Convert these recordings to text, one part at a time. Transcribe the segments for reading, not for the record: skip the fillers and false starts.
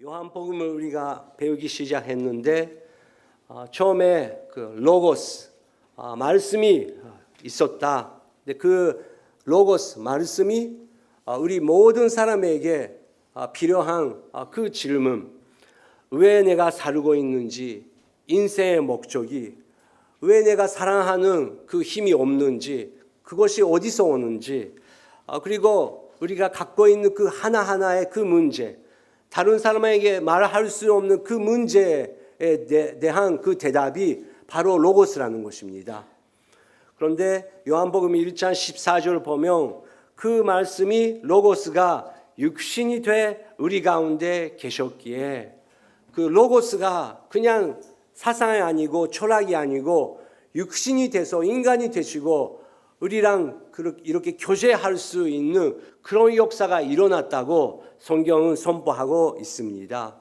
요한복음을 우리가 배우기 시작했는데 처음에 그 로고스 말씀이 있었다. 근데 그 로고스 말씀이 우리 모든 사람에게 필요한 그 질문, 왜 내가 살고 있는지, 인생의 목적이, 왜 내가 사랑하는 그 힘이 없는지, 그것이 어디서 오는지, 그리고 우리가 갖고 있는 그 하나하나의 그 문제, 다른 사람에게 말할 수 없는 그 문제에 대한 그 대답이 바로 로고스라는 것입니다. 그런데 요한복음 1장 14절 보면 그 말씀이 로고스가 육신이 돼 우리 가운데 계셨기에, 그 로고스가 그냥 사상이 아니고 철학이 아니고 육신이 돼서 인간이 되시고 우리랑 이렇게 교제할 수 있는 그런 역사가 일어났다고 성경은 선포하고 있습니다.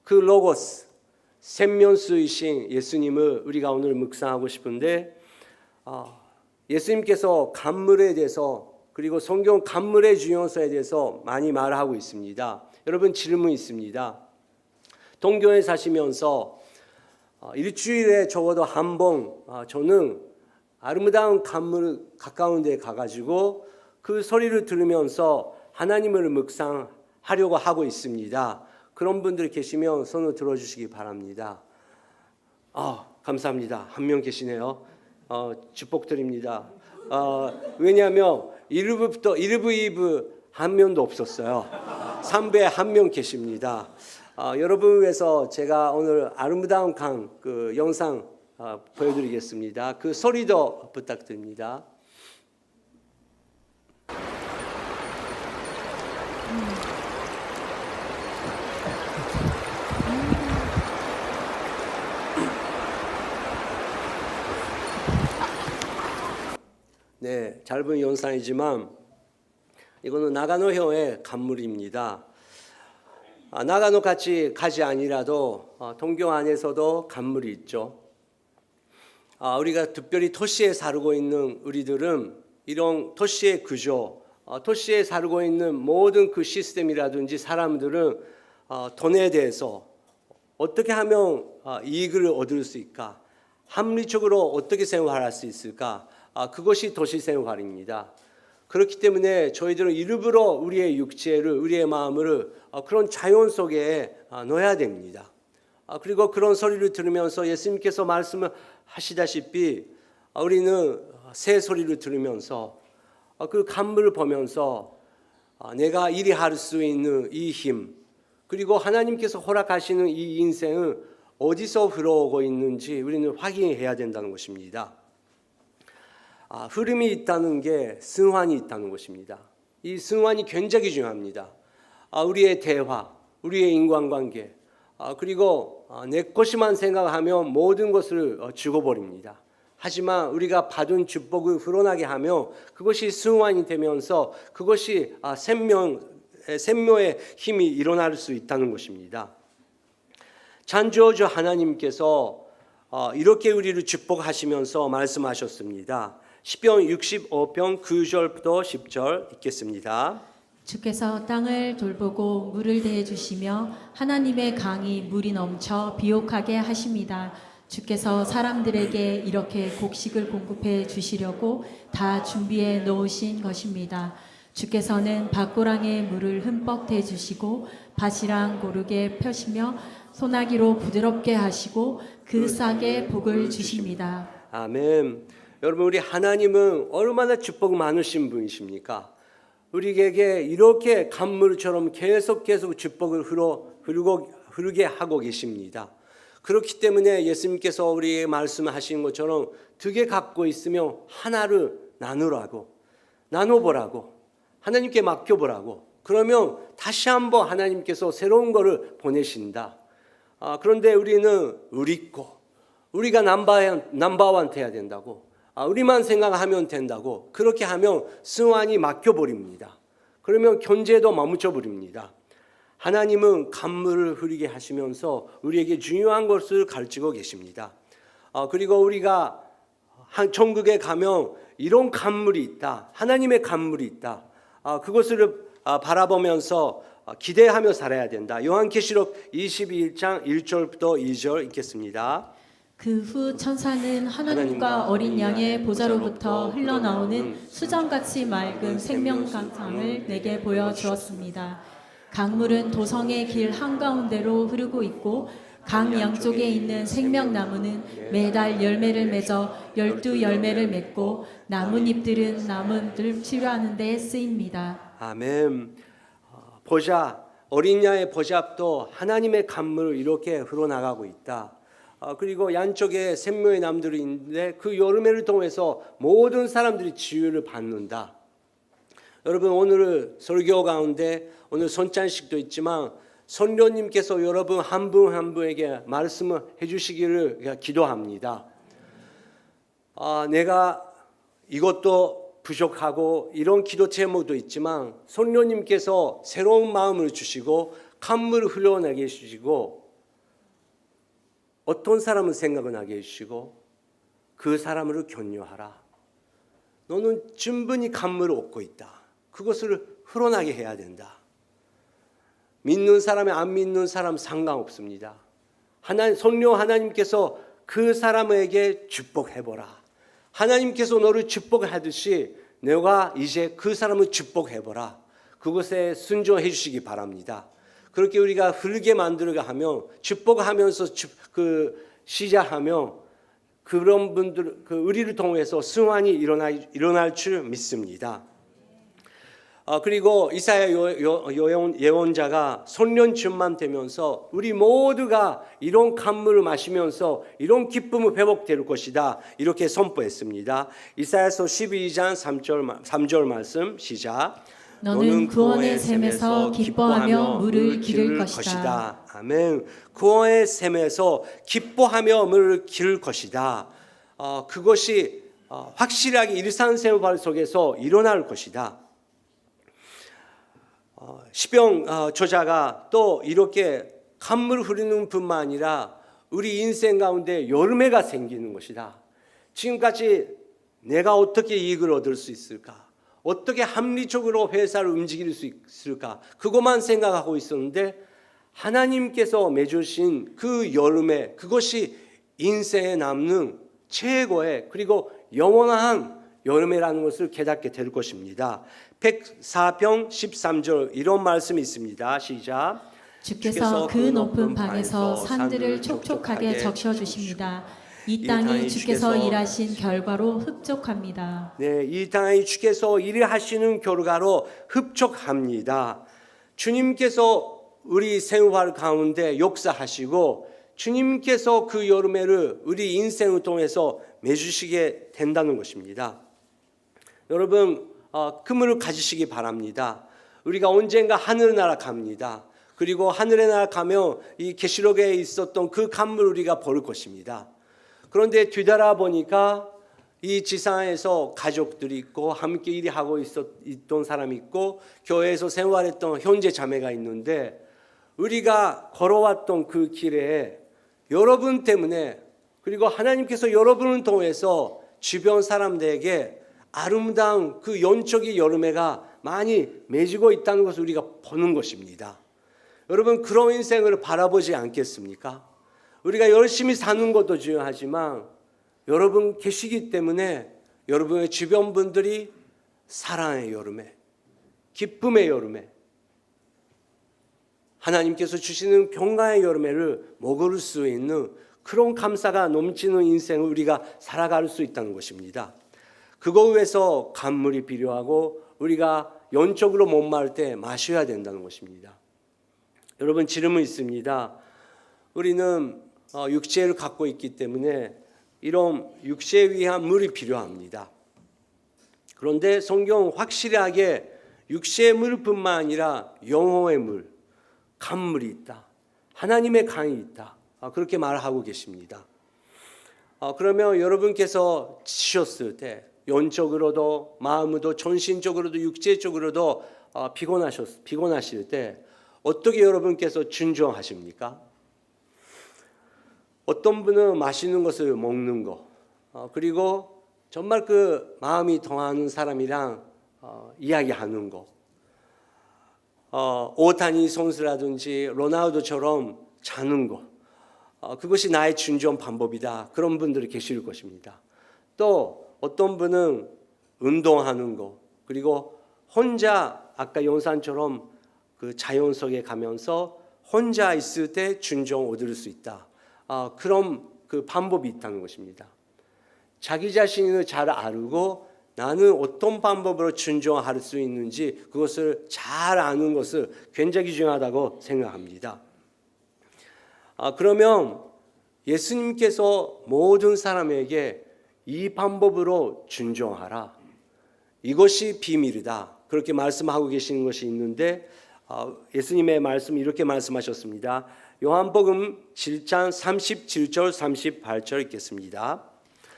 그 로고스, 생명수이신 예수님을 우리가 오늘 묵상하고 싶은데, 예수님께서 간물에 대해서, 그리고 성경 간물의 중요성에 대해서 많이 말하고 있습니다. 여러분, 질문이 있습니다. 동교에 사시면서 일주일에 적어도 한 번 저는 아름다운 간물 가까운 데 가가지고 그 소리를 들으면서 하나님을 묵상하려고 하고 있습니다. 그런 분들 계시면 손을 들어주시기 바랍니다. 감사합니다. 한 명 계시네요. 축복드립니다. 왜냐하면 1부부터 1부, 2부 한 명도 없었어요. 3부에 한 명 계십니다. 여러분을 위해서 제가 오늘 아름다운 강 그 영상 보여드리겠습니다. 그 소리도 부탁드립니다. 네, 짧은 영상이지만 이거는 나가노현의 간물입니다. 나가노 같이 가지 아니라도 동경 안에서도 간물이 있죠. 우리가 특별히 도시에 살고 있는 우리들은 이런 도시의 구조, 도시에 살고 있는 모든 그 시스템이라든지 사람들은 돈에 대해서 어떻게 하면 이익을 얻을 수 있을까, 합리적으로 어떻게 생활할 수 있을까, 그것이 도시 생활입니다. 그렇기 때문에 저희들은 일부러 우리의 육체를, 우리의 마음을 그런 자연 속에 넣어야 됩니다. 그리고 그런 소리를 들으면서 예수님께서 말씀을 하시다시피 우리는 새 소리를 들으면서 그 간물을 보면서 내가 일이 할 수 있는 이 힘, 그리고 하나님께서 허락하시는 이 인생은 어디서 흘러오고 있는지 우리는 확인해야 된다는 것입니다. 흐름이 있다는 게 승환이 있다는 것입니다. 이 승환이 굉장히 중요합니다. 우리의 대화, 우리의 인간관계, 그리고 내 것이만 생각하면 모든 것을 죽어버립니다. 하지만 우리가 받은 축복을 흘러나게 하면 그것이 승환이 되면서 그것이 생명의 힘이 일어날 수 있다는 것입니다. 창조주 하나님께서 이렇게 우리를 축복하시면서 말씀하셨습니다. 시편 65편 9절부터 10절 읽겠습니다. 주께서 땅을 돌보고 물을 대해 주시며 하나님의 강이 물이 넘쳐 비옥하게 하십니다. 주께서 사람들에게 이렇게 곡식을 공급해 주시려고 다 준비해 놓으신 것입니다. 주께서는 밭고랑에 물을 흠뻑 대 주시고 밭이랑 고르게 펴시며 소나기로 부드럽게 하시고 그 싹에 복을 주십니다. 아멘. 여러분, 우리 하나님은 얼마나 축복 많으신 분이십니까? 우리에게 이렇게 간물처럼 계속 축복을 흐르게 하고 계십니다. 그렇기 때문에 예수님께서 우리에게 말씀하신 것처럼 두 개 갖고 있으면 하나를 나눠보라고, 하나님께 맡겨보라고. 그러면 다시 한번 하나님께서 새로운 것을 보내신다. 그런데 우리는 우리 거, 우리가 넘버원 돼야 된다고, 우리만 생각하면 된다고, 그렇게 하면 승환이 막혀버립니다. 그러면 경제도 멈춰버립니다. 하나님은 간물을 흐르게 하시면서 우리에게 중요한 것을 가르치고 계십니다. 그리고 우리가 천국에 가면 이런 간물이 있다, 하나님의 간물이 있다, 그것을 바라보면서 기대하며 살아야 된다. 요한계시록 22장 1절부터 2절 읽겠습니다. 그 후 천사는 하나님과 어린 양의 보좌로부터 흘러나오는 수정같이 맑은 생명강상을 내게 보여주었습니다. 강물은 도성의 길 한가운데로 흐르고 있고 강 양쪽에 있는 생명나무는 매달 열매를 맺어 12열매를 맺고 나뭇잎들은 나무들 치료하는 데 쓰입니다. 아멘. 보좌, 어린 양의 보좌도 하나님의 강물을 이렇게 흘러나가고 있다. 그리고 양쪽에 생명의 나무들이 있는데 그 열매를 통해서 모든 사람들이 치유를 받는다. 여러분, 오늘 설교 가운데 오늘 son찬식도 있지만 성령님께서 여러분 한 분 한 분에게 말씀을 해주시기를 기도합니다. 내가 이것도 부족하고 이런 기도 제목도 있지만 성령님께서 새로운 마음을 주시고 강물을 흘러나게 해주시고 어떤 사람은 생각을 나게 해주시고 그 사람을 격려하라. 너는 충분히 강물을 얻고 있다. 그것을 흘러나게 해야 된다. 믿는 사람이 안 믿는 사람 상관없습니다. 성령 하나님께서 그 사람에게 축복해보라. 하나님께서 너를 축복하듯이 내가 이제 그 사람을 축복해보라. 그것에 순종해 주시기 바랍니다. 그렇게 우리가 흐르게 만들어가 하면 축복하면서 시작하면 그런 분들 우리를 통해서 승환이 일어날 줄 믿습니다. 그리고 이사야 예언자가 성령 충만 되면서 우리 모두가 이런 강물을 마시면서 이런 기쁨을 회복될 것이다. 이렇게 선포했습니다. 이사야서 12장 3절 말씀 시작. 너는 구원의 샘에서 기뻐하며 물을 기를 것이다. 아멘. 구원의 샘에서 기뻐하며 물을 기를 것이다. 그것이 확실하게 일상생활 속에서 일어날 것이다. 시편 저자가 또 이렇게 강물 흐르는 뿐만 아니라 우리 인생 가운데 열매가 생기는 것이다. 지금까지 내가 어떻게 이익을 얻을 수 있을까? 어떻게 합리적으로 회사를 움직일 수 있을까? 그것만 생각하고 있었는데 하나님께서 맺으신 그 열매, 그것이 인생에 남는 최고의 그리고 영원한 열매라는 것을 깨닫게 될 것입니다. 104편 13절 이런 말씀이 있습니다. 시작. 주께서 그 높은 방에서 산들을 촉촉하게 적셔주십니다. 이 땅이 주께서 일하신 결과로 흡족합니다. 네, 이 땅이 주께서 일하시는 결과로 흡족합니다. 주님께서 우리 생활 가운데 역사하시고 주님께서 그 열매를 우리 인생을 통해서 맺으시게 된다는 것입니다. 여러분, 그물을 가지시기 바랍니다. 우리가 언젠가 하늘나라 갑니다. 그리고 하늘의 나라 가면 이 계시록에 있었던 그 강물을 우리가 볼 것입니다. 그런데 뒤돌아보니까 이 지상에서 가족들이 있고 함께 일하고 있던 사람이 있고 교회에서 생활했던 형제 자매가 있는데 우리가 걸어왔던 그 길에 여러분 때문에 그리고 하나님께서 여러분을 통해서 주변 사람들에게 아름다운 그 영적인 열매가 많이 맺고 있다는 것을 우리가 보는 것입니다. 여러분, 그런 인생을 바라보지 않겠습니까? 우리가 열심히 사는 것도 중요하지만 여러분 계시기 때문에 여러분의 주변 분들이 사랑의 열매, 기쁨의 열매, 하나님께서 주시는 평강의 열매를 먹을 수 있는 그런 감사가 넘치는 인생을 우리가 살아갈 수 있다는 것입니다. 그거 위해서 강물이 필요하고 우리가 영적으로 목마를 때 마셔야 된다는 것입니다. 여러분, 질문이 있습니다. 우리는 육체를 갖고 있기 때문에 이런 육체에 위한 물이 필요합니다. 그런데 성경은 확실하게 육체의 물뿐만 아니라 영혼의 물, 강물이 있다. 하나님의 강이 있다. 그렇게 말하고 계십니다. 그러면 여러분께서 지쳤을 때 영적으로도 마음으로도 전신적으로도 육체적으로도 피곤하실 때 어떻게 여러분께서 준정하십니까? 어떤 분은 맛있는 것을 먹는 거, 그리고 정말 그 마음이 통하는 사람이랑 이야기하는 거, 오타니 선수라든지 로나우도처럼 자는 거, 그것이 나의 준전 방법이다. 그런 분들이 계실 것입니다. 또 어떤 분은 운동하는 거, 그리고 혼자 아까 용산처럼 그 자연 속에 가면서 혼자 있을 때 준정 얻을 수 있다. 그런 그 방법이 있다는 것입니다. 자기 자신을 잘 알고 나는 어떤 방법으로 준정할 수 있는지 그것을 잘 아는 것을 굉장히 중요하다고 생각합니다. 그러면 예수님께서 모든 사람에게 이 방법으로 준정하라. 이것이 비밀이다. 그렇게 말씀하고 계시는 것이 있는데 예수님의 말씀 이렇게 말씀하셨습니다. 요한복음 7장 37절 38절 읽겠습니다.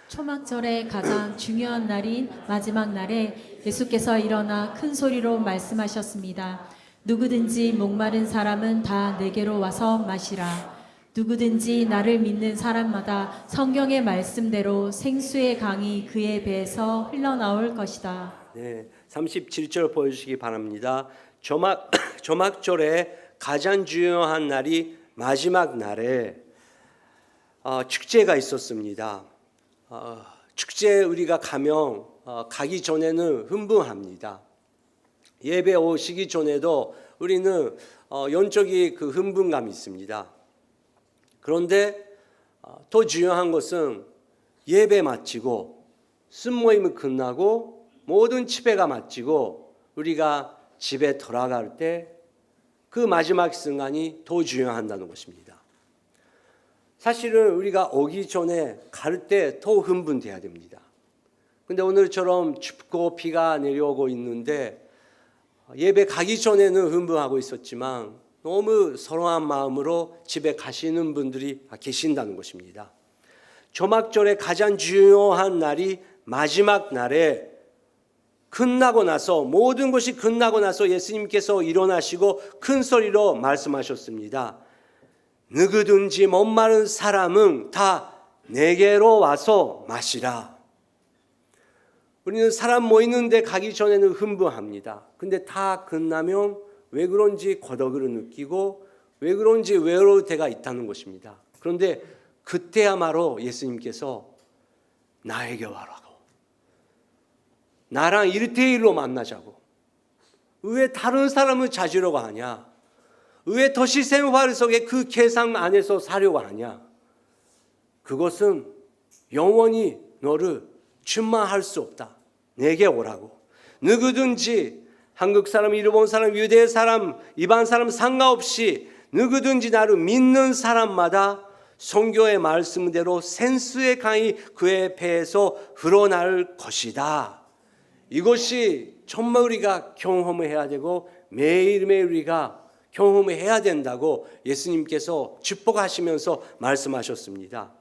초막절의 가장 중요한 날인 마지막 날에 예수께서 일어나 큰 소리로 말씀하셨습니다. 누구든지 목마른 사람은 다 내게로 와서 마시라. 누구든지 나를 믿는 사람마다 성경의 말씀대로 생수의 강이 그의 배에서 흘러나올 것이다. 네, 37절 보여주시기 바랍니다. 조막절의 가장 중요한 날이 마지막 날에 축제가 있었습니다. 축제에 우리가 가면 가기 전에는 흥분합니다. 예배 오시기 전에도 우리는 영적인 그 흥분감이 있습니다. 그런데 더 중요한 것은 예배 마치고 순모임이 끝나고 모든 집회가 마치고 우리가 집에 돌아갈 때 그 마지막 순간이 더 중요하다는 것입니다. 사실은 우리가 오기 전에 갈 때 더 흥분돼야 됩니다. 근데 오늘처럼 춥고 비가 내려오고 있는데 예배 가기 전에는 흥분하고 있었지만 너무 서러운 마음으로 집에 가시는 분들이 계신다는 것입니다. 조막절의 가장 중요한 날이 마지막 날에 끝나고 나서 모든 것이 끝나고 나서 예수님께서 일어나시고 큰 소리로 말씀하셨습니다. 누구든지 목마른 사람은 다 내게로 와서 마시라. 우리는 사람 모이는데 가기 전에는 흥분합니다. 근데 다 끝나면 왜 그런지 고독을 느끼고 왜 그런지 외로울 때가 있다는 것입니다. 그런데 그때야말로 예수님께서 나에게 와라고, 나랑 1대1로 만나자고, 왜 다른 사람을 찾으려고 하냐, 왜 도시 생활 속에 그 계산 안에서 사려고 하냐, 그것은 영원히 너를 충만할 수 없다. 내게 오라고. 누구든지 한국 사람, 일본 사람, 유대 사람, 이방 사람 상관없이 누구든지 나를 믿는 사람마다 성경의 말씀대로 생수의 강이 그의 배에서 흘러날 것이다. 이것이 정말 우리가 경험을 해야 되고 매일매일 우리가 경험을 해야 된다고 예수님께서 축복하시면서 말씀하셨습니다.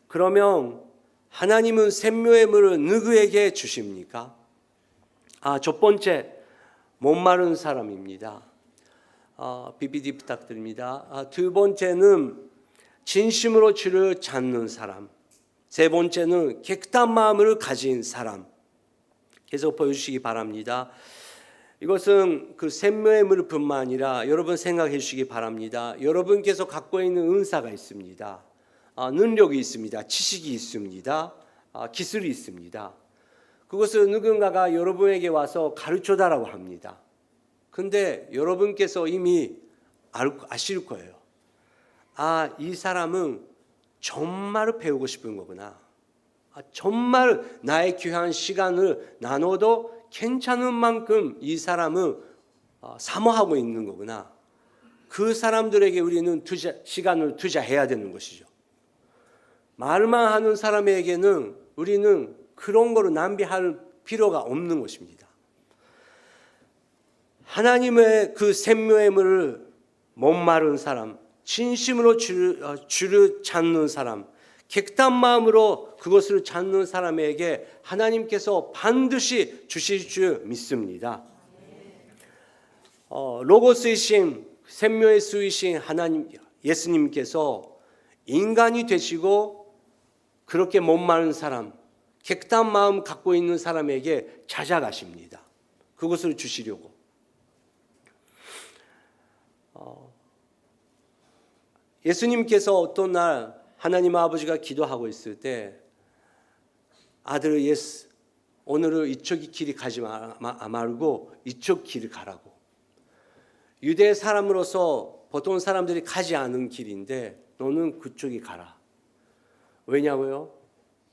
그러면 하나님은 생명의 물을 누구에게 주십니까? 첫 번째, 목마른 사람입니다. PPT 부탁드립니다. 두 번째는 진심으로 주를 찾는 사람. 세 번째는 깨끗한 마음을 가진 사람. 계속 보여주시기 바랍니다. 이것은 그 생명의 물뿐만 아니라 여러분 생각해 주시기 바랍니다. 여러분께서 갖고 있는 은사가 있습니다. 능력이 있습니다. 지식이 있습니다. 기술이 있습니다. 그것을 누군가가 여러분에게 와서 가르쳐달라고 합니다. 근데 여러분께서 이미 아실 거예요. 이 사람은 정말 배우고 싶은 거구나. 정말 나의 귀한 시간을 나눠도 괜찮은 만큼 이 사람은 사모하고 있는 거구나. 그 사람들에게 우리는 시간을 투자해야 되는 것이죠. 말만 하는 사람에게는 우리는 그런 거를 낭비할 필요가 없는 것입니다. 하나님의 그 생명의 물을 목마른 사람, 진심으로 주를 찾는 사람, 깨끗한 마음으로 그것을 찾는 사람에게 하나님께서 반드시 주실 줄 믿습니다. 로고스이신 생명의 수이신 하나님 예수님께서 인간이 되시고 그렇게 목마른 사람, 깨끗한 마음 갖고 있는 사람에게 찾아가십니다. 그것을 주시려고. 예수님께서 어떤 날 하나님 아버지가 기도하고 있을 때 아들 예수, 오늘은 이쪽 길이 가지 말고 이쪽 길을 가라고. 유대 사람으로서 보통 사람들이 가지 않은 길인데 너는 그쪽이 가라. 왜냐고요?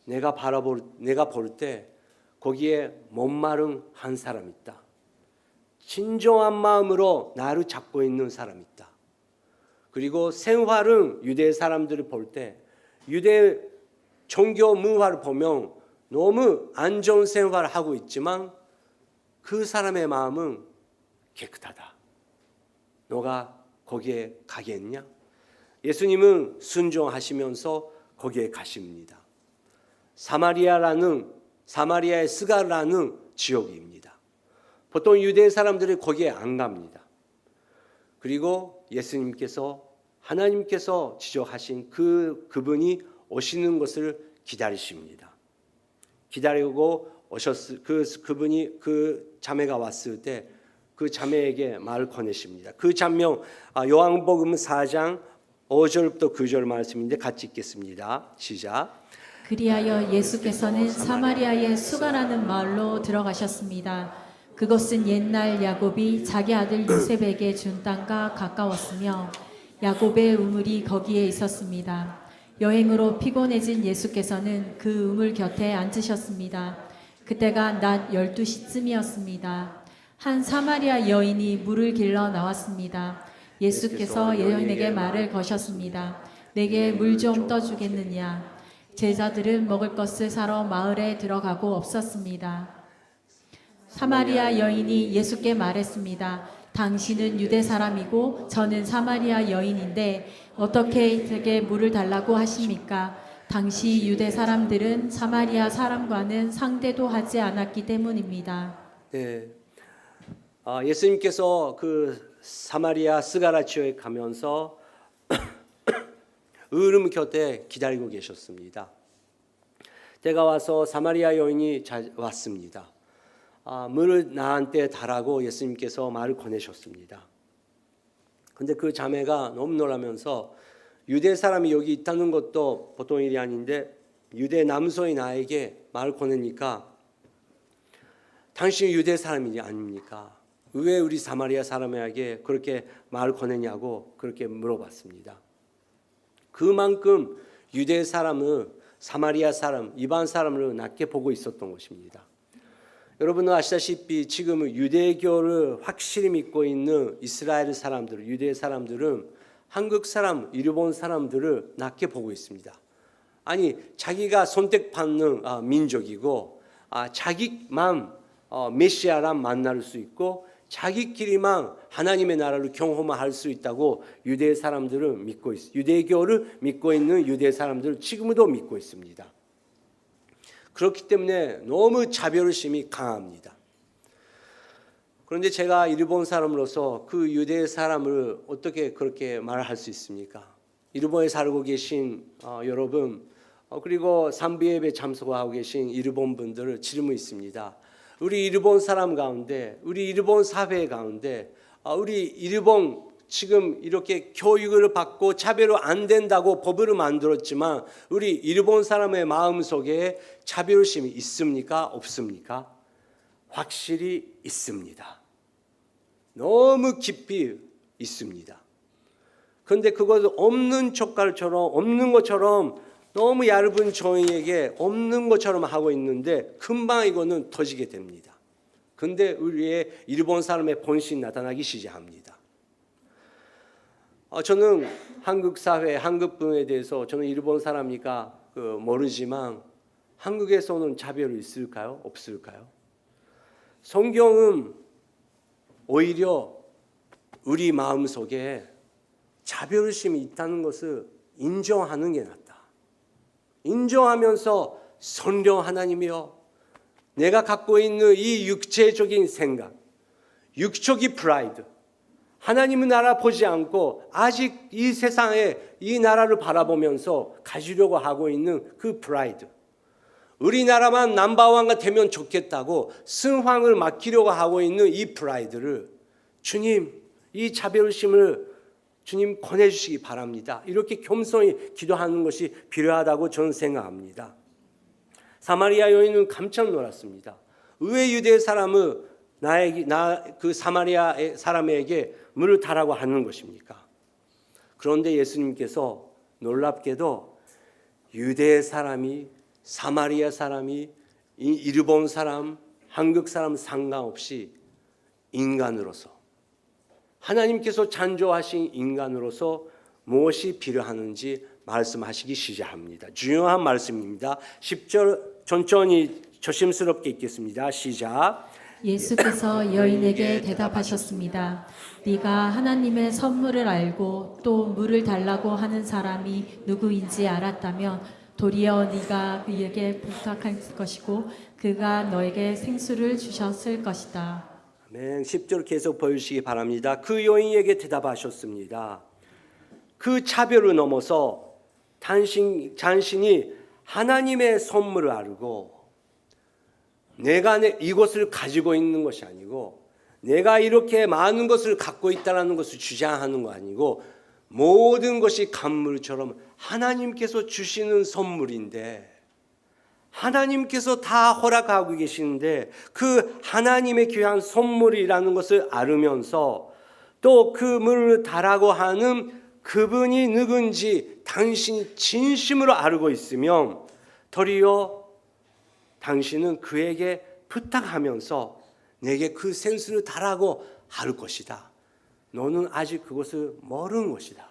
내가 볼 때 거기에 못마른 한 사람 있다. 진정한 마음으로 나를 잡고 있는 사람 있다. 그리고 생활은 유대 사람들을 볼 때 유대 종교 문화를 보면 너무 안 좋은 생활을 하고 있지만 그 사람의 마음은 깨끗하다. 너가 거기에 가겠냐? 예수님은 순종하시면서 거기에 가십니다. 사마리아의 스가라는 지역입니다. 보통 유대 사람들이 거기에 안 갑니다. 그리고 예수님께서 하나님께서 지적하신 그분이 오시는 것을 기다리십니다. 기다리고 그분이 그 자매가 왔을 때 그 자매에게 말을 거내십니다. 그 장면 요한복음 4장 5절부터 9절 말씀인데 같이 읽겠습니다. 시작. 그리하여 예수께서는 사마리아의 수가라는 마을로 들어가셨습니다. 그것은 옛날 야곱이 자기 아들 요셉에게 준 땅과 가까웠으며 야곱의 우물이 거기에 있었습니다. 여행으로 피곤해진 예수께서는 그 우물 곁에 앉으셨습니다. 그때가 낮 12시쯤이었습니다. 한 사마리아 여인이 물을 길러 나왔습니다. 예수께서 여인에게 말을 거셨습니다. 내게 물 좀 떠주겠느냐? 제자들은 먹을 것을 사러 마을에 들어가고 없었습니다. 사마리아 여인이 예수께 말했습니다. 당신은 유대 사람이고 저는 사마리아 여인인데 어떻게 제게 물을 달라고 하십니까? 당시 유대 사람들은 사마리아 사람과는 상대도 하지 않았기 때문입니다. 네. 예수님께서 그 사마리아 스가라 지역에 가면서 으름 곁에 기다리고 계셨습니다. 때가 와서 사마리아 여인이 왔습니다. 물을 나한테 달라고 예수님께서 말을 거내셨습니다. 근데 그 자매가 너무 놀라면서 유대 사람이 여기 있다는 것도 보통 일이 아닌데 유대 남소인 나에게 말을 거내니까 당신이 유대 사람이 아닙니까? 왜 우리 사마리아 사람에게 그렇게 말을 거내냐고 그렇게 물어봤습니다. 그만큼 유대 사람은 사마리아 사람, 이방 사람을 낮게 보고 있었던 것입니다. 여러분은 아시다시피 지금 유대교를 확실히 믿고 있는 이스라엘 사람들, 유대 사람들은 한국 사람, 일본 사람들을 낮게 보고 있습니다. 아니 자기가 선택받는 민족이고 자기만 메시아랑 만날 수 있고 자기끼리만 하나님의 나라를 경험할 수 있다고 유대 사람들은 믿고 있습니다. 유대교를 믿고 있는 유대 사람들은 지금도 믿고 있습니다. 그렇기 때문에 너무 자별심이 강합니다. 그런데 제가 일본 사람으로서 그 유대 사람을 어떻게 그렇게 말할 수 있습니까? 일본에 살고 계신 여러분 그리고 삼비예배 참석하고 계신 일본 분들을 질문이 있습니다. 우리 일본 사람 가운데, 우리 일본 사회 가운데, 우리 일본 지금 이렇게 교육을 받고 차별이 안 된다고 법을 만들었지만 우리 일본 사람의 마음속에 차별심이 있습니까? 없습니까? 확실히 있습니다. 너무 깊이 있습니다. 그런데 그것을 없는 것처럼 너무 얇은 종이에게 없는 것처럼 하고 있는데 금방 이거는 터지게 됩니다. 그런데 우리의 일본 사람의 본性나타나기 시작합니다. 저는 한국 사회, 한국 분에 대해서 저는 일본 사람이니까 모르지만 한국에서는 차별이 있을까요? 없을까요? 성경은 오히려 우리 마음속에 차별심이 있다는 것을 인정하는 게 낫다. 인정하면서 성령 하나님이여 내가 갖고 있는 이 육체적인 생각, 육적인 프라이드, 하나님의 나라 보지 않고 아직 이 세상에 이 나라를 바라보면서 가지려고 하고 있는 그 프라이드, 우리나라만 넘버원가 되면 좋겠다고 승황을 맡기려고 하고 있는 이 프라이드를 주님 이 자별심을 주님 권해주시기 바랍니다. 이렇게 겸손히 기도하는 것이 필요하다고 저는 생각합니다. 사마리아 여인은 깜짝 놀랐습니다. 왜 유대 사람은 그 사마리아 사람에게 물을 타라고 하는 것입니까? 그런데 예수님께서 놀랍게도 유대 사람이, 사마리아 사람이, 일본 사람, 한국 사람 상관없이 인간으로서, 하나님께서 창조하신 인간으로서 무엇이 필요하는지 말씀하시기 시작합니다. 중요한 말씀입니다. 10절 천천히 조심스럽게 읽겠습니다. 시작. 예수께서 여인에게 대답하셨습니다. 네가 하나님의 선물을 알고 또 물을 달라고 하는 사람이 누구인지 알았다면 도리어 네가 그에게 부탁할 것이고 그가 너에게 생수를 주셨을 것이다. 아멘. 10절 계속 보여주시기 바랍니다. 그 여인에게 대답하셨습니다. 그 차별을 넘어서 당신이 하나님의 선물을 알고 내가 이것을 가지고 있는 것이 아니고 내가 이렇게 많은 것을 갖고 있다는 것을 주장하는 거 아니고 모든 것이 간물처럼 하나님께서 주시는 선물인데 하나님께서 다 허락하고 계시는데 그 하나님의 귀한 선물이라는 것을 알으면서 또 그 물을 달라고 하는 그분이 누군지 당신이 진심으로 알고 있으면 도리어 당신은 그에게 부탁하면서 내게 그 생수를 달라고 할 것이다. 너는 아직 그것을 모르는 것이다.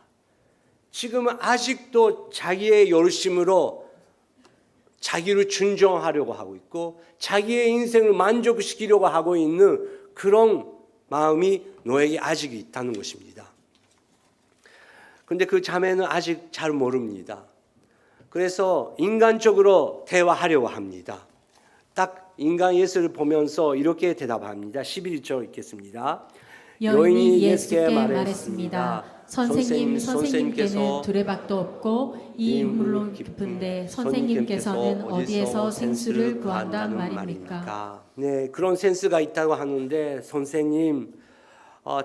지금은 아직도 자기의 열심으로 자기를 존중하려고 하고 있고 자기의 인생을 만족시키려고 하고 있는 그런 마음이 너에게 아직 있다는 것입니다. 그런데 그 자매는 아직 잘 모릅니다. 그래서 인간적으로 대화하려고 합니다. 딱 인간 예수를 보면서 이렇게 대답합니다. 11절 읽겠습니다. 여인이 예수께 말했습니다. 선생님께는 두레박도 없고 이 물로 깊은데 선생님께서는 어디에서 생수를 구한단 말입니까? 네, 그런 센스가 있다고 하는데 선생님,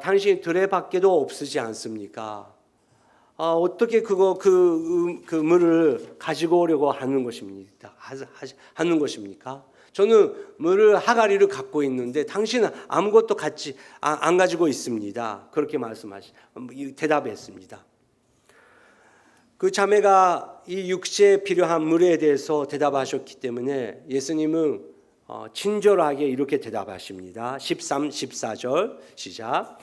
당신이 두레밖에도 없으지 않습니까? 어떻게 그 물을 가지고 오려고 하는 것입니까? 저는 물을 하가리를 갖고 있는데 당신은 아무것도 안 가지고 있습니다. 그렇게 대답했습니다. 그 자매가 이 육체에 필요한 물에 대해서 대답하셨기 때문에 예수님은 친절하게 이렇게 대답하십니다. 13, 14절 시작.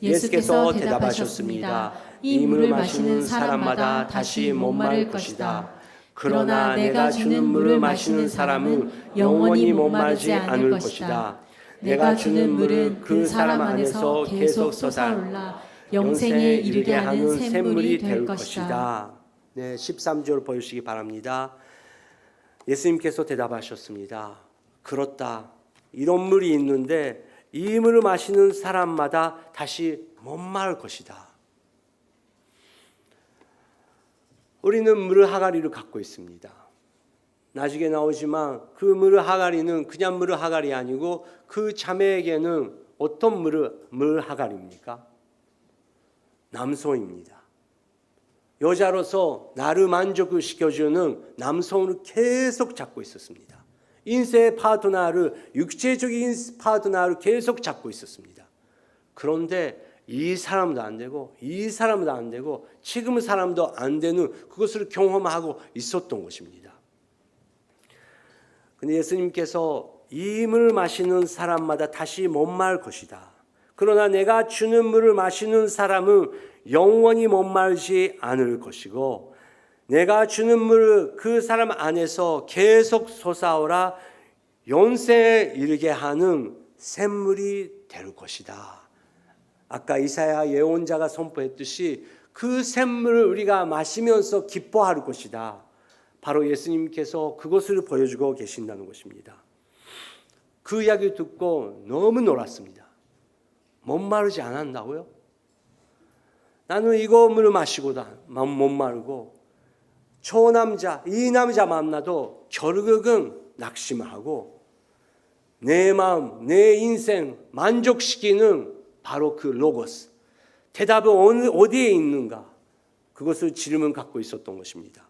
예수께서 대답하셨습니다. 이 물을 마시는 사람마다 다시 목마를 것이다. 그러나 내가 주는 물을 마시는 사람은 영원히 목마르지 않을 것이다. 내가 주는 물은 그 사람 안에서 계속 솟아올라 영생에 이르게 하는 샘물이 될 것이다. 네, 13절 보여주시기 바랍니다. 예수님께서 대답하셨습니다. 그렇다. 이런 물이 있는데 이 물을 마시는 사람마다 다시 목마를 것이다. 우리는 물을 하가리를 갖고 있습니다. 나중에 나오지만 그 물을 하가리는 그냥 물을 하가리 아니고 그 자매에게는 어떤 물 하가리입니까? 남성입니다. 여자로서 나를 만족시켜주는 남성을 계속 잡고 있었습니다. 인생의 파트너를, 육체적인 파트너를 계속 잡고 있었습니다. 그런데 이 사람도 안 되고 이 사람도 안 되고 지금 사람도 안 되는 그것을 경험하고 있었던 것입니다. 근데 예수님께서 이 물을 마시는 사람마다 다시 목마를 것이다. 그러나 내가 주는 물을 마시는 사람은 영원히 목마르지 않을 것이고 내가 주는 물을 그 사람 안에서 계속 솟아오라 영생에 이르게 하는 샘물이 될 것이다. 아까 이사야 예언자가 선포했듯이 그 샘물을 우리가 마시면서 기뻐할 것이다. 바로 예수님께서 그것을 보여주고 계신다는 것입니다. 그 이야기를 듣고 너무 놀랐습니다. 목마르지 않았다고요? 나는 이거 물을 마시고도 못 마르고 이 남자 만나도 결국은 낙심하고 내 마음, 내 인생 만족시키는 바로 그 로고스, 대답은 어디에 있는가? 그것을 질문 갖고 있었던 것입니다.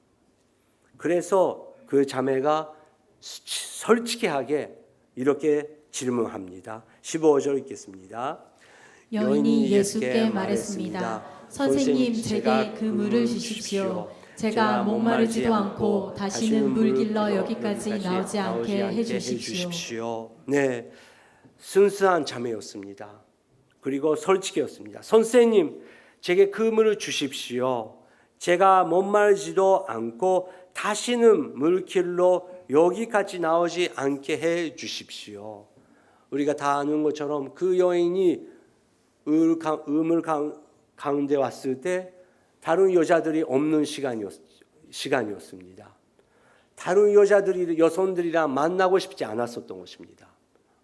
그래서 그 자매가 솔직하게 이렇게 질문합니다. 15절 읽겠습니다. 여인이 예수께 말했습니다. 선생님, 제게 그 물을 주십시오. 제가 목마르지도 않고 다시는 물 길러 여기까지 나오지 않게 해주십시오. 네, 순수한 자매였습니다. 그리고 솔직했습니다. 선생님, 제게 그 물을 주십시오. 제가 목마르지도 않고 다시는 물길로 여기까지 나오지 않게 해 주십시오. 우리가 다 아는 것처럼 그 여인이 우물 가운데 왔을 때 다른 여자들이 없는 시간이었습니다. 다른 여성들이랑 만나고 싶지 않았었던 것입니다.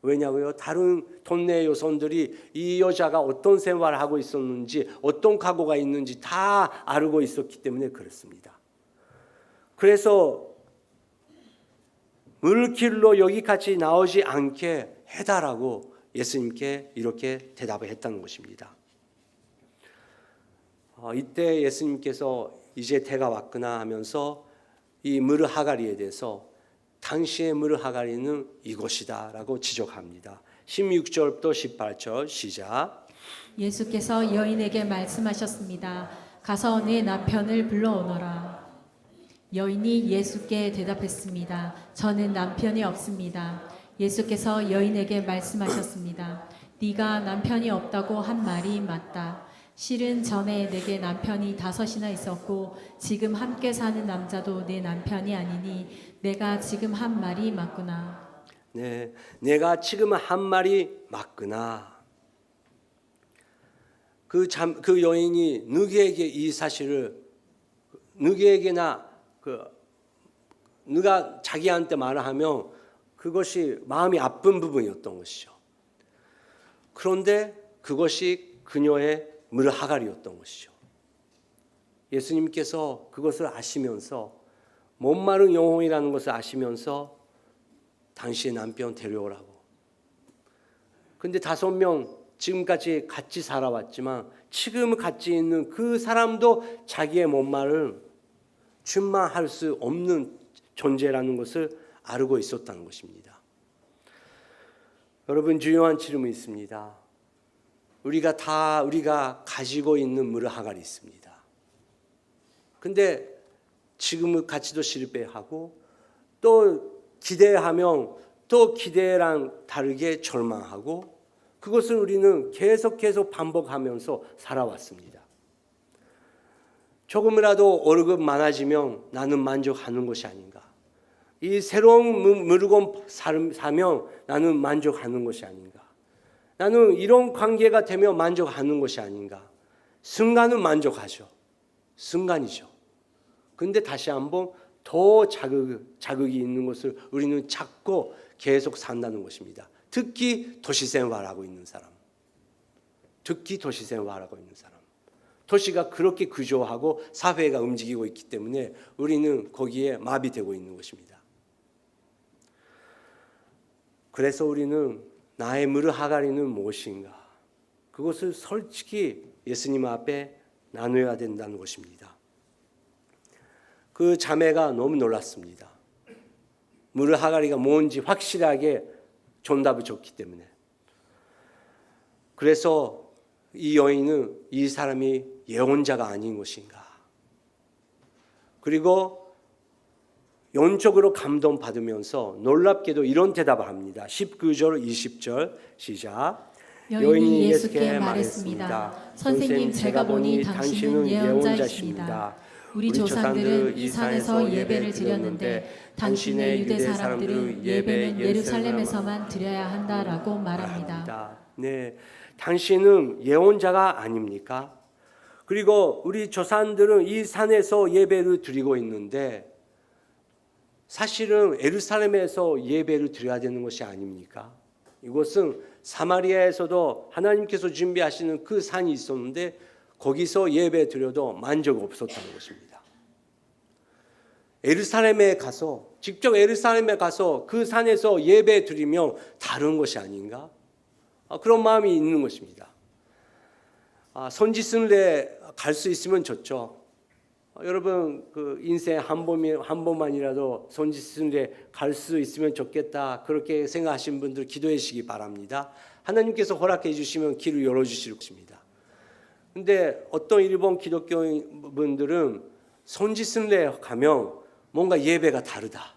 왜냐고요? 다른 동네 여성들이 이 여자가 어떤 생활을 하고 있었는지, 어떤 각오가 있는지 다 알고 있었기 때문에 그렇습니다. 그래서 물길로 여기까지 나오지 않게 해달라고 예수님께 이렇게 대답을 했다는 것입니다. 이때 예수님께서 이제 때가 왔구나 하면서 이 무르 하가리에 대해서 당시의 무르 하가리는 이것이다 라고 지적합니다. 16절부터 18절 시작. 예수께서 여인에게 말씀하셨습니다. 가서 내 남편을 불러오너라. 여인이 예수께 대답했습니다. 저는 남편이 없습니다. 예수께서 여인에게 말씀하셨습니다. 네가 남편이 없다고 한 말이 맞다. 실은 전에 내게 남편이 5이나 있었고 지금 함께 사는 남자도 내 남편이 아니니 내가 지금 한 말이 맞구나. 네, 내가 지금 한 말이 맞구나. 그 여인이 누구에게 이 사실을 누구에게나 누가 자기한테 말을 하면 그것이 마음이 아픈 부분이었던 것이죠. 그런데 그것이 그녀의 무르 하갈이었던 것이죠. 예수님께서 그것을 아시면서 목마른 영혼이라는 것을 아시면서 당신의 남편 데려오라고. 근데 5명 지금까지 같이 살아왔지만 지금 같이 있는 그 사람도 자기의 목마를 충만할 수 없는 존재라는 것을 알고 있었다는 것입니다. 여러분, 중요한 질문이 있습니다. 우리가 가지고 있는 무르 하갈이 있습니다. 근데 지금은 같이도 실패하고 또 기대하면 또 기대랑 다르게 절망하고 그것을 우리는 계속 반복하면서 살아왔습니다. 조금이라도 월급 많아지면 나는 만족하는 것이 아닌가. 이 새로운 물건 사면 나는 만족하는 것이 아닌가. 나는 이런 관계가 되면 만족하는 것이 아닌가. 순간은 만족하죠. 순간이죠. 근데 다시 한번 더 자극이 있는 것을 우리는 찾고 계속 산다는 것입니다. 특히 도시생활하고 있는 사람. 도시가 그렇게 구조하고 사회가 움직이고 있기 때문에 우리는 거기에 마비되고 있는 것입니다. 그래서 우리는 나의 무르 하갈이는 무엇인가? 그것을 솔직히 예수님 앞에 나눠야 된다는 것입니다. 그 자매가 너무 놀랐습니다. 무르 하갈이가 뭔지 확실하게 정답을 줬기 때문에. 그래서 이 여인은 이 사람이 예언자가 아닌 것인가? 그리고 영적으로 감동받으면서 놀랍게도 이런 대답을 합니다. 19절 20절 시작. 여인이 예수께 말했습니다. 선생님, 제가 보니 당신은 예언자이십니다. 우리 조상들은 이 산에서 예배를 드렸는데 당신의 유대 사람들은 예배는 예루살렘에서만 드려야 한다라고 말합니다. 네, 당신은 예언자가 아닙니까? 그리고 우리 조상들은 이 산에서 예배를 드리고 있는데 사실은 예루살렘에서 예배를 드려야 되는 것이 아닙니까? 이것은 사마리아에서도 하나님께서 준비하시는 그 산이 있었는데 거기서 예배 드려도 만족 없었다는 것입니다. 직접 예루살렘에 가서 그 산에서 예배 드리면 다른 것이 아닌가? 그런 마음이 있는 것입니다. 선지순례 갈 수 있으면 좋죠. 여러분 그 인생 한 번만이라도 선지순례 갈 수 있으면 좋겠다 그렇게 생각하시는 분들 기도해 주시기 바랍니다. 하나님께서 허락해 주시면 길을 열어 주실 것입니다. 근데 어떤 일본 기독교인 분들은 선지순례 가면 뭔가 예배가 다르다.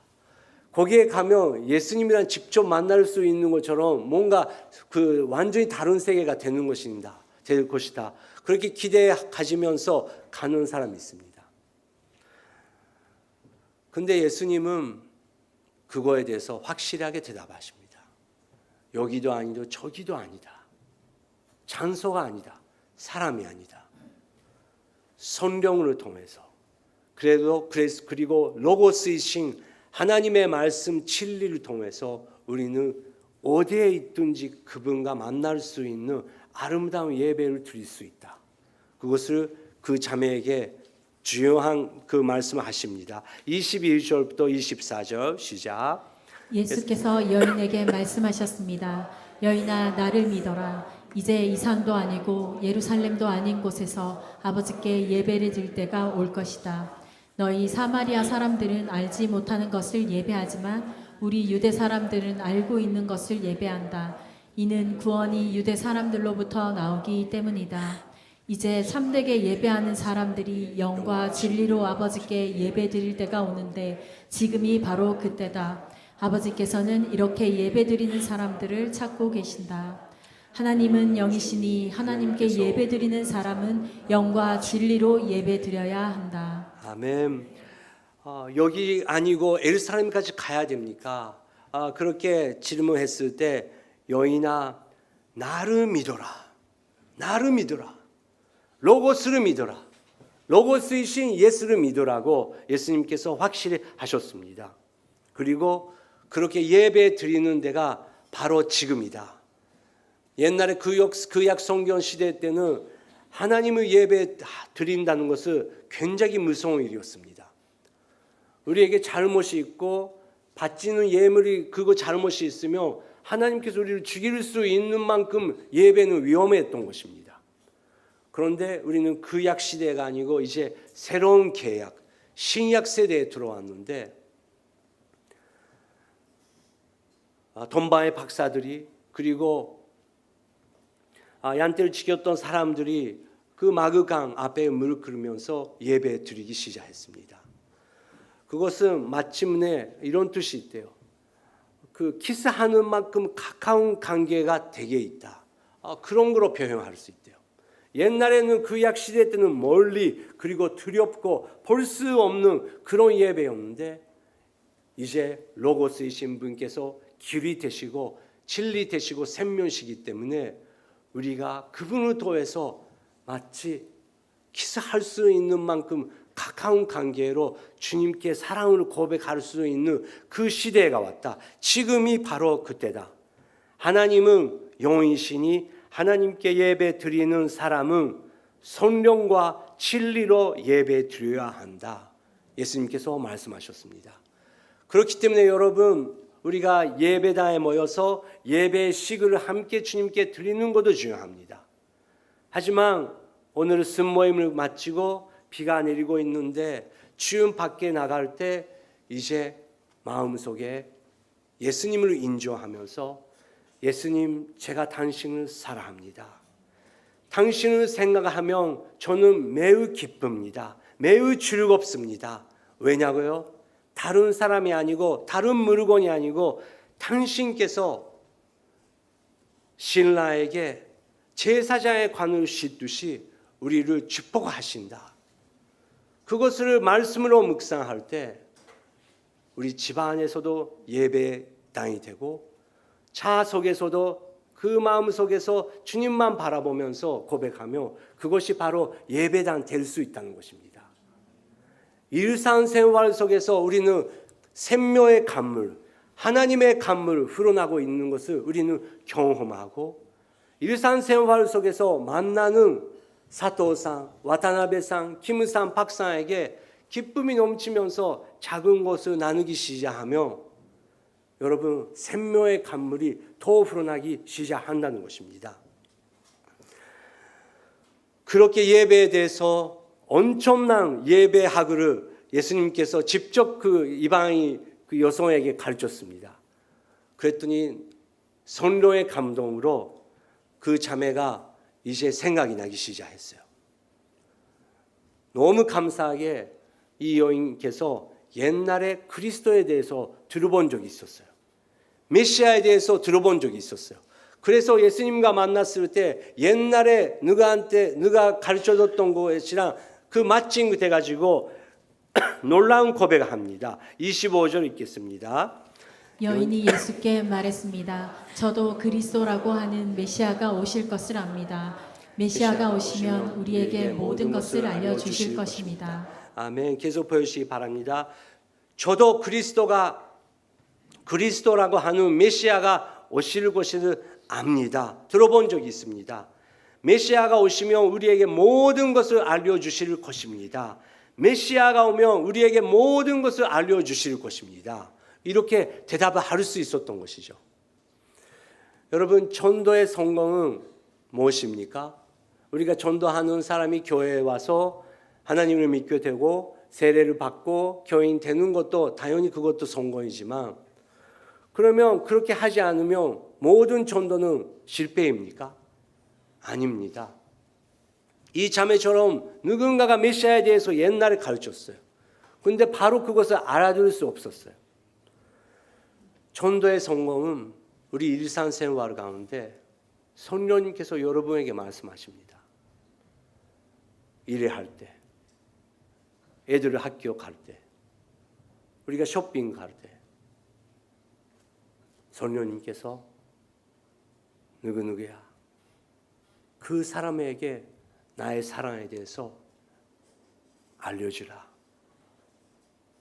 거기에 가면 예수님이랑 직접 만날 수 있는 것처럼 뭔가 그 완전히 다른 세계가 되는 것입니다. 될 것이다. 그렇게 기대 가지면서 가는 사람이 있습니다. 근데 예수님은 그거에 대해서 확실하게 대답하십니다. 여기도 아니고 저기도 아니다. 장소가 아니다. 사람이 아니다. 성령을 통해서 그리고 로고스이신 하나님의 말씀 진리를 통해서 우리는 어디에 있든지 그분과 만날 수 있는 아름다운 예배를 드릴 수 있다. 그것을 그 자매에게 중요한 그 말씀을 하십니다. 21절부터 24절 시작. 예수께서 여인에게 말씀하셨습니다. 여인아 나를 믿어라. 이제 이 산도 아니고 예루살렘도 아닌 곳에서 아버지께 예배를 드릴 때가 올 것이다. 너희 사마리아 사람들은 알지 못하는 것을 예배하지만 우리 유대 사람들은 알고 있는 것을 예배한다. 이는 구원이 유대 사람들로부터 나오기 때문이다. 이제 참되게 예배하는 사람들이 영과 진리로 아버지께 예배드릴 때가 오는데 지금이 바로 그때다. 아버지께서는 이렇게 예배드리는 사람들을 찾고 계신다. 하나님은 영이시니 하나님께 예배드리는 사람은 영과 진리로 예배드려야 한다. 아멘. 여기 아니고 예루살렘까지 가야 됩니까? 그렇게 질문했을 때 여인아 나를 믿어라. 나를 믿어라. 로고스를 믿어라. 로고스이신 예수를 믿으라고 예수님께서 확실히 하셨습니다. 그리고 그렇게 예배 드리는 데가 바로 지금이다. 옛날에 구약 성경 시대 때는 하나님을 예배 드린다는 것은 굉장히 무서운 일이었습니다. 우리에게 잘못이 있고 바치는 예물이 그거 잘못이 있으면 하나님께서 우리를 죽일 수 있는 만큼 예배는 위험했던 것입니다. 그런데 우리는 구약 시대가 아니고 이제 새로운 계약, 신약 세대에 들어왔는데 돈바의 박사들이 그리고 얀떼를 지켰던 사람들이 그 마그강 앞에 물 끓으면서 예배 드리기 시작했습니다. 그것은 마침내 이런 뜻이 있대요. 그 키스하는 만큼 가까운 관계가 되게 있다. 그런 거로 표현할 수 있대요. 옛날에는 구약 시대 때는 멀리 그리고 두렵고 볼 수 없는 그런 예배였는데 이제 로고스이신 분께서 길이 되시고 진리 되시고 생명이시기 때문에 우리가 그분을 통해서 마치 키스할 수 있는 만큼 가까운 관계로 주님께 사랑을 고백할 수 있는 그 시대가 왔다. 지금이 바로 그때다. 하나님은 영이시니 하나님께 예배 드리는 사람은 성령과 진리로 예배 드려야 한다. 예수님께서 말씀하셨습니다. 그렇기 때문에 여러분 우리가 예배당에 모여서 예배식을 함께 주님께 드리는 것도 중요합니다. 하지만 오늘 순모임을 마치고 비가 내리고 있는데 주님 밖에 나갈 때 이제 마음속에 예수님을 인정하면서 예수님 제가 당신을 사랑합니다. 당신을 생각하면 저는 매우 기쁩니다. 매우 즐겁습니다. 왜냐고요? 다른 사람이 아니고 다른 물건이 아니고 당신께서 신라에게 제사장의 관을 씻듯이 우리를 축복하신다. 그것을 말씀으로 묵상할 때 우리 집안에서도 예배당이 되고 차 속에서도 그 마음 속에서 주님만 바라보면서 고백하며 그것이 바로 예배당 될 수 있다는 것입니다. 일상생활 속에서 우리는 생명의 강물, 하나님의 강물을 흘러나고 있는 것을 우리는 경험하고 일상생활 속에서 만나는 사토상, 와타나베상, 김상, 박상에게 기쁨이 넘치면서 작은 것을 나누기 시작하며 여러분 생명의 강물이 더 흘러나기 시작한다는 것입니다. 그렇게 예배에 대해서 엄청난 예배학을 예수님께서 직접 그 이방인 그 여성에게 가르쳤습니다. 그랬더니 성령의 감동으로 그 자매가 이제 생각이 나기 시작했어요. 너무 감사하게 이 여인께서 옛날에 그리스도에 대해서 들어본 적이 있었어요. 메시아에 대해서 들어본 적이 있었어요. 그래서 예수님과 만났을 때 옛날에 누가 가르쳐줬던 것이랑 그 마칭 돼가지고 놀라운 고백을 합니다. 25절 읽겠습니다. 여인이 예수께 말했습니다. 저도 그리스도라고 하는 메시아가 오실 것을 압니다. 메시아가 오시면 우리에게 모든 것을 알려주실 것입니다. 아멘. 계속 보여주시기 바랍니다. 저도 그리스도라고 하는 메시아가 오실 것을 압니다. 들어본 적이 있습니다. 메시아가 오시면 우리에게 모든 것을 알려주실 것입니다. 메시아가 오면 우리에게 모든 것을 알려주실 것입니다. 이렇게 대답을 할 수 있었던 것이죠. 여러분, 전도의 성공은 무엇입니까? 우리가 전도하는 사람이 교회에 와서 하나님을 믿게 되고 세례를 받고 교인 되는 것도 당연히 그것도 성공이지만, 그러면 그렇게 하지 않으면 모든 전도는 실패입니까? 아닙니다. 이 자매처럼 누군가가 메시아에 대해서 옛날에 가르쳤어요. 그런데 바로 그것을 알아들을 수 없었어요. 전도의 성공은 우리 일상생활 가운데 성령님께서 여러분에게 말씀하십니다. 일을 할 때, 애들을 학교 갈 때, 우리가 쇼핑 갈 때, 성령님께서 누구누구야, 그 사람에게 나의 사랑에 대해서 알려주라.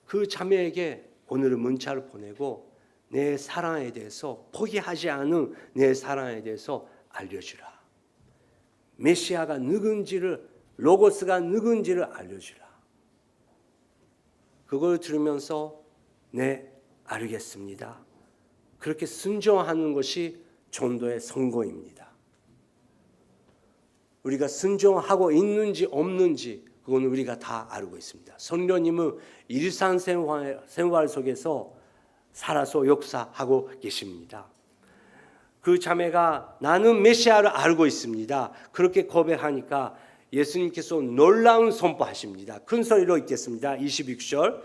그 자매에게 오늘은 문자를 보내고 내 사랑에 대해서, 포기하지 않은 내 사랑에 대해서 알려주라. 메시아가 누군지를, 로고스가 누군지를 알려주라. 그걸 들으면서 네, 알겠습니다. 그렇게 순종하는 것이 전도의 성공입니다. 우리가 순종하고 있는지 없는지 그건 우리가 다 알고 있습니다. 성령님은 일상생활 속에서 살아서 역사하고 계십니다. 그 자매가 나는 메시아를 알고 있습니다. 그렇게 고백하니까 예수님께서 놀라운 선포하십니다. 큰 소리로 읽겠습니다. 26절.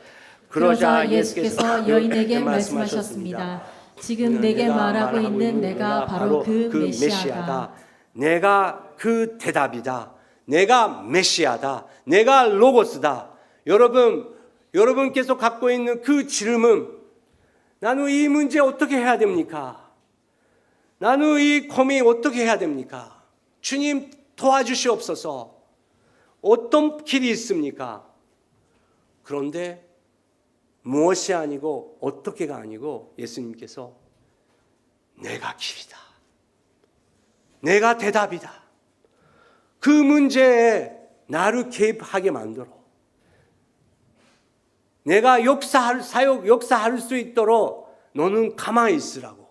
그러자 예수께서 여인에게 말씀하셨습니다. 지금 내게 말하고 있는 내가 바로 그 메시아다. 내가 그 대답이다. 내가 메시아다. 내가 로고스다. 여러분께서 갖고 있는 그 질문, 나는 이 문제 어떻게 해야 됩니까? 나는 이 고민 어떻게 해야 됩니까? 주님 도와주시옵소서. 어떤 길이 있습니까? 그런데 무엇이 아니고 어떻게가 아니고 예수님께서 내가 길이다. 내가 대답이다. 그 문제에 나를 개입하게 만들어. 내가 역사할 수 있도록 너는 가만히 있으라고.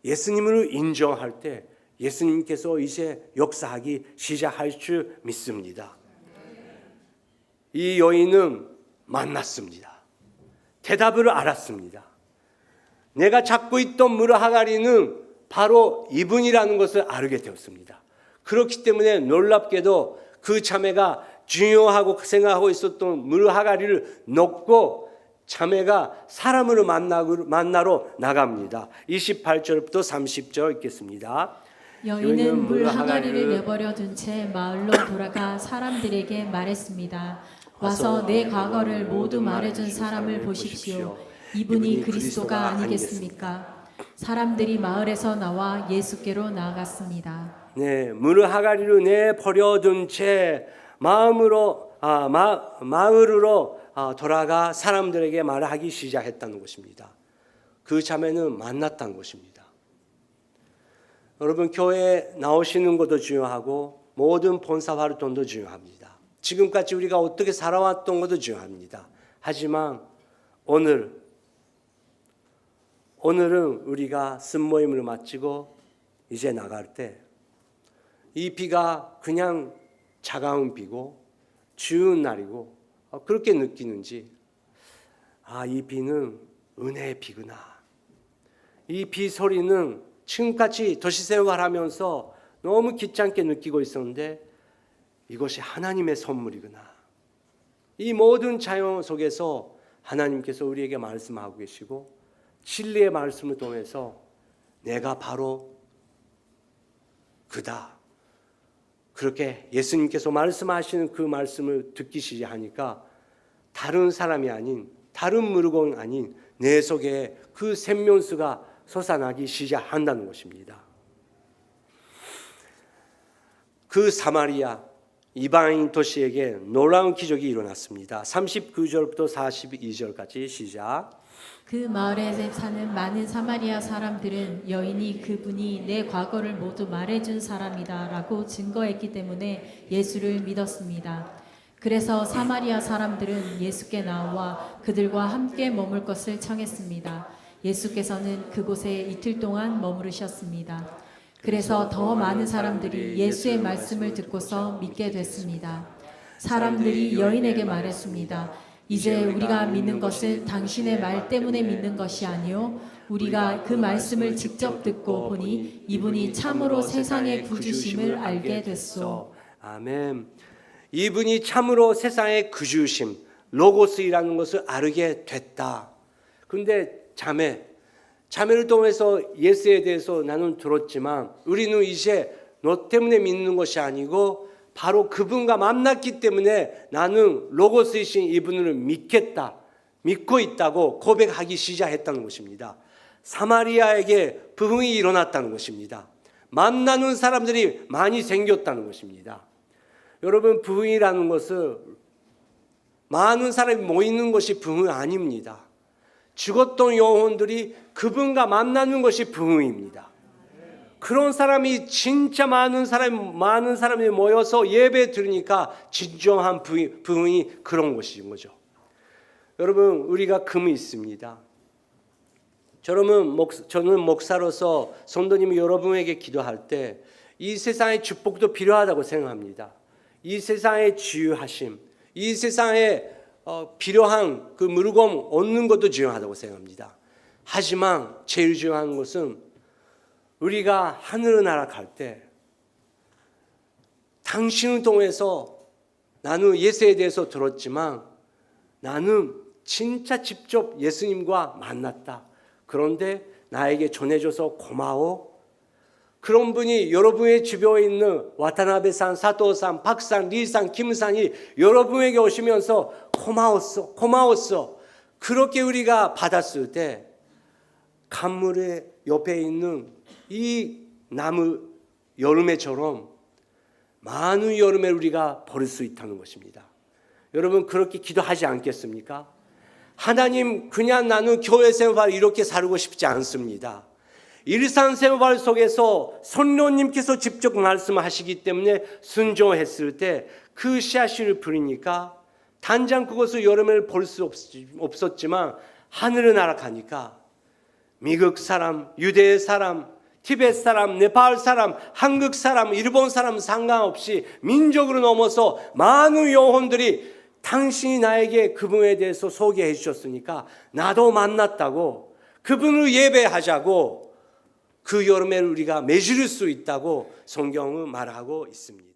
예수님을 인정할 때 예수님께서 이제 역사하기 시작할 줄 믿습니다. 이 여인은 만났습니다. 대답을 알았습니다. 내가 잡고 있던 무라하가리는 바로 이분이라는 것을 알게 되었습니다. 그렇기 때문에 놀랍게도 그 자매가 중요하고 생각하고 있었던 무라하가리를 놓고 자매가 사람을 만나러 나갑니다. 28절부터 30절 읽겠습니다. 여인은 물 항아리를 내버려 둔 채 마을로 돌아가 사람들에게 말했습니다. 와서 내 과거를 모두 말해준 사람을 보십시오. 이분이 그리스도가 아니겠습니까? 사람들이 마을에서 나와 예수께로 나아갔습니다. 네, 물 항아리를 내버려 둔 채 마을로 돌아가 사람들에게 말하기 시작했다는 것입니다. 그 자매는 만났다는 것입니다. 여러분, 교회에 나오시는 것도 중요하고 모든 본사 활동도 중요합니다. 지금까지 우리가 어떻게 살아왔던 것도 중요합니다. 하지만 오늘은 우리가 쓴모임을 마치고 이제 나갈 때 이 비가 그냥 차가운 비고 추운 날이고 그렇게 느끼는지, 이 비는 은혜의 비구나. 이 비 소리는 지금까지 도시생활하면서 너무 귀찮게 느끼고 있었는데 이것이 하나님의 선물이구나. 이 모든 자연 속에서 하나님께서 우리에게 말씀하고 계시고 진리의 말씀을 통해서 내가 바로 그다. 그렇게 예수님께서 말씀하시는 그 말씀을 듣기 시작하니까 다른 사람이 아닌, 다른 물건 아닌 내 속에 그 생명수가 솟아나기 시작한다는 것입니다. 그 사마리아 이방인 도시에게 놀라운 기적이 일어났습니다. 39절부터 42절까지 시작. 그 마을에 사는 많은 사마리아 사람들은 여인이 그분이 내 과거를 모두 말해준 사람이다 라고 증거했기 때문에 예수를 믿었습니다. 그래서 사마리아 사람들은 예수께 나와 그들과 함께 머물 것을 청했습니다. 예수께서는 그곳에 이틀 동안 머무르셨습니다. 그래서 더 많은 사람들이 예수의 말씀을 듣고서 믿게 됐습니다. 사람들이 여인에게 말했습니다. 이제 우리가 믿는 것은 당신의 말 때문에 믿는 것이 아니요 우리가 그 말씀을 직접 듣고 보니 이분이 참으로 세상의 구주심을 알게 됐소. 아멘. 이분이 참으로 세상의 구주심, 로고스이라는 것을 알게 됐다. 그런데 자매를 통해서 예수에 대해서 나는 들었지만 우리는 이제 너 때문에 믿는 것이 아니고 바로 그분과 만났기 때문에 나는 로고스이신 이분을 믿고 있다고 고백하기 시작했다는 것입니다. 사마리아에게 부흥이 일어났다는 것입니다. 만나는 사람들이 많이 생겼다는 것입니다. 여러분, 부흥이라는 것은 많은 사람이 모이는 것이 부흥이 아닙니다. 죽었던 영혼들이 그분과 만나는 것이 부흥입니다. 그런 사람이 진짜 많은 사람이 모여서 예배 들으니까 진정한 부흥이 그런 것인 거죠. 여러분, 우리가 금이 있습니다. 저는 목사로서 성도님이 여러분에게 기도할 때 이 세상의 축복도 필요하다고 생각합니다. 이 세상의 치유하심, 이 세상에 필요한 그 물건 얻는 것도 중요하다고 생각합니다. 하지만 제일 중요한 것은 우리가 하늘을 날아갈 때 당신을 통해서 나는 예수에 대해서 들었지만 나는 진짜 직접 예수님과 만났다. 그런데 나에게 전해줘서 고마워. 그런 분이 여러분의 주변에 있는 와타나베산, 사토산, 박산, 리산, 김산이 여러분에게 오시면서 고마웠어. 그렇게 우리가 받았을 때 강물의 옆에 있는 이 나무 여름에처럼 많은 여름에 우리가 버릴 수 있다는 것입니다. 여러분, 그렇게 기도하지 않겠습니까? 하나님, 그냥 나는 교회 생활 이렇게 살고 싶지 않습니다. 일상생활 속에서 성령님께서 직접 말씀하시기 때문에 순종했을 때 그 씨앗을 뿌리니까 당장 그것을 여름에 볼 수 없었지만 하늘을 날아가니까 미국 사람, 유대 사람, 티벳 사람, 네팔 사람, 한국 사람, 일본 사람 상관없이 민족으로 넘어서 많은 영혼들이 당신이 나에게 그분에 대해서 소개해 주셨으니까 나도 만났다고, 그분을 예배하자고, 그 여름에 우리가 맺을 수 있다고 성경은 말하고 있습니다.